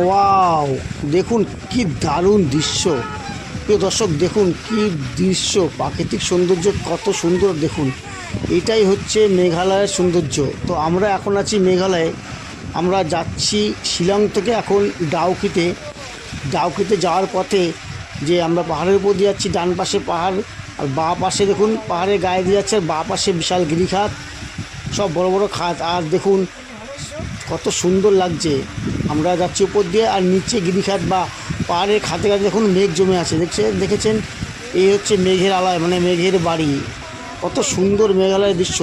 Wow, দেখুন কি দারুণ দৃশ্য। প্রিয় দর্শক, দেখুন কি দৃশ্য, প্রাকৃতিক সৌন্দর্য কত সুন্দর। দেখুন, এটাই হচ্ছে মেঘালয়ের সৌন্দর্য। তো আমরা এখন আছি মেঘালয়ে। আমরা যাচ্ছি শিলং থেকে এখন ডাউকিতে। ডাউকিতে যাওয়ার পথে যে আমরা পাহাড়ের উপর দিয়ে যাচ্ছি, ডান পাশে পাহাড় আর বাঁ পাশে দেখুন পাহাড়ের গায়ে দিয়ে যাচ্ছে, আর বাঁ পাশে বিশাল গিরিখাত, সব বড় বড় খাত। আর দেখুন কত সুন্দর লাগছে। আমরা যাচ্ছি উপর দিয়ে, আর নিচে গিরিখাত বা পাহাড়ের খাতে খাতে দেখুন মেঘ জমে আছে। দেখেছেন, এই হচ্ছে মেঘের আলয়, মানে মেঘের বাড়ি। কত সুন্দর মেঘালয়ের দৃশ্য।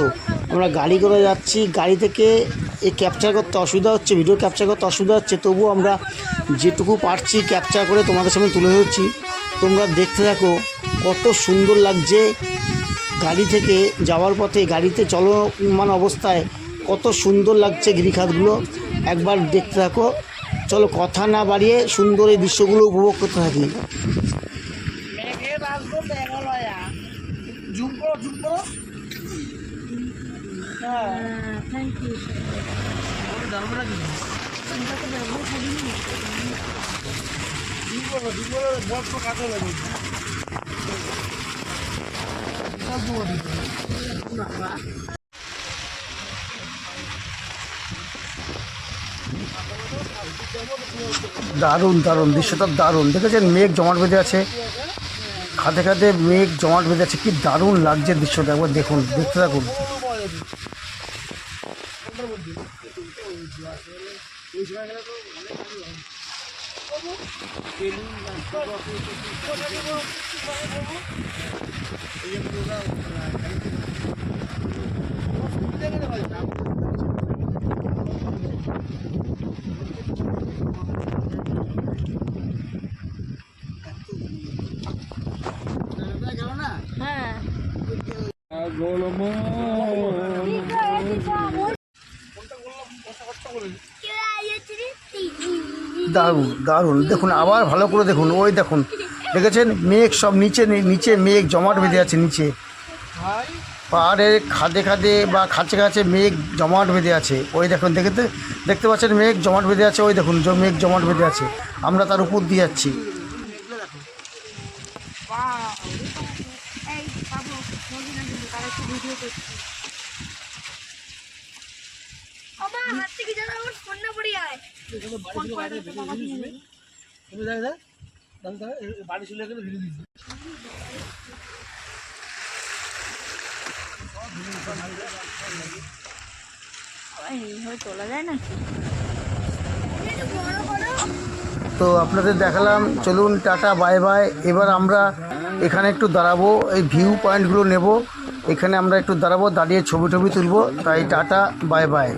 আমরা গাড়ি করে যাচ্ছি, গাড়ি থেকে এই ক্যাপচার করতে অসুবিধা হচ্ছে, ভিডিও ক্যাপচার করতে অসুবিধা হচ্ছে, তবুও আমরা যেটুকু পারছি ক্যাপচার করে তোমাদের সামনে তুলে ধরছি। তোমরা দেখতে থাকো, কত সুন্দর লাগছে। গাড়ি থেকে যাওয়ার পথে, গাড়িতে চলমান অবস্থায় কত সুন্দর লাগছে গিরিখাতগুলো, একবার দেখতে থাকো। চলো কথা না বাড়িয়ে সুন্দর এই দৃশ্যগুলো উপভোগ করতে থাকি। দারুণ দারুণ দৃশ্যটা, দারুণ। দেখেছেন মেঘ জমাট বেঁধে আছে, খাতে খাতে মেঘ জমাট বেঁধে আছে, কি দারুণ লাগছে দৃশ্যটা। একবার দেখুন, দেখতে থাকুন। দারুণ দারুণ, দেখুন আবার ভালো করে দেখুন, ওই দেখুন, দেখেছেন মেঘ সব নিচে নিচে মেঘ জমাট বেঁধে আছে। নিচে পাহাড়ের খাদে খাদে বা খাঁচে খাঁচে মেঘ জমাট বেঁধে আছে। ওই দেখুন, দেখতে পাচ্ছেন মেঘ জমাট বেঁধে আছে। ওই দেখুন মেঘ জমাট বেঁধে আছে, আমরা তার উপর দিয়ে যাচ্ছি। তো আপনাদের দেখালাম, চলুন টাটা বাই বাই। এবার আমরা এখানে একটু দাঁড়াবো, এই ভিউ পয়েন্টগুলো নেব, এখানে আমরা একটু দাঁড়াবো, দাঁড়িয়ে ছবি টবি তুলবো। তাই টাটা বাই বাই।